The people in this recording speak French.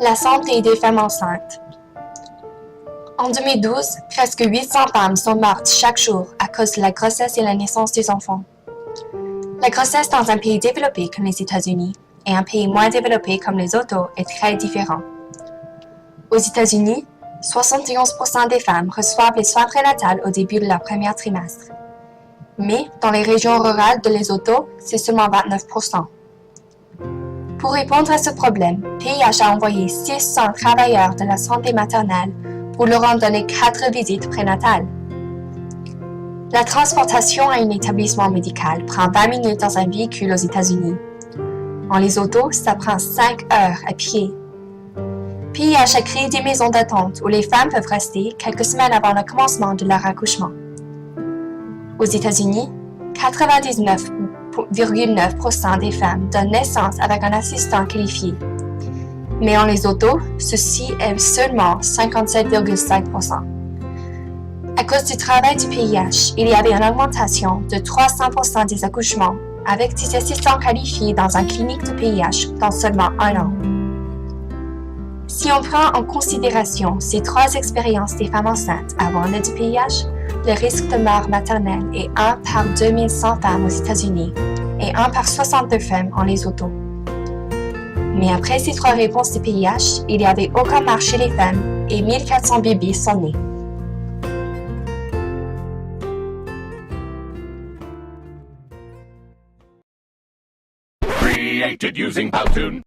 La santé des femmes enceintes. En 2012, presque 800 femmes sont mortes chaque jour à cause de la grossesse et la naissance des enfants. La grossesse dans un pays développé comme les États-Unis et un pays moins développé comme les autres est très différent. Aux États-Unis, 71% des femmes reçoivent les soins prénatals au début de leur premier trimestre. Mais dans les régions rurales de Lesotho, c'est seulement 29%. Pour répondre à ce problème, PIH a envoyé 600 travailleurs de la santé maternelle pour leur en donner 4 visites prénatales. La transportation à un établissement médical prend 20 minutes dans un véhicule aux États-Unis. En Lesotho, ça prend 5 heures à pied. PIH a créé des maisons d'attente où les femmes peuvent rester quelques semaines avant le commencement de leur accouchement. Aux États-Unis, 99,9% des femmes donnent naissance avec un assistant qualifié. Mais en Lesotho, ceci est seulement 57,5%. À cause du travail du PIH, il y avait une augmentation de 300% des accouchements avec des assistants qualifiés dans une clinique de PIH dans seulement un an. Si on prend en considération ces 3 expériences des femmes enceintes avant le PIH, le risque de mort maternelle est 1 par 2100 femmes aux États-Unis et 1 par 62 femmes en Lesotho. Mais après ces 3 réponses du PIH, il n'y avait aucun mort chez les femmes et 1400 bébés sont nés. Created using Powtoon.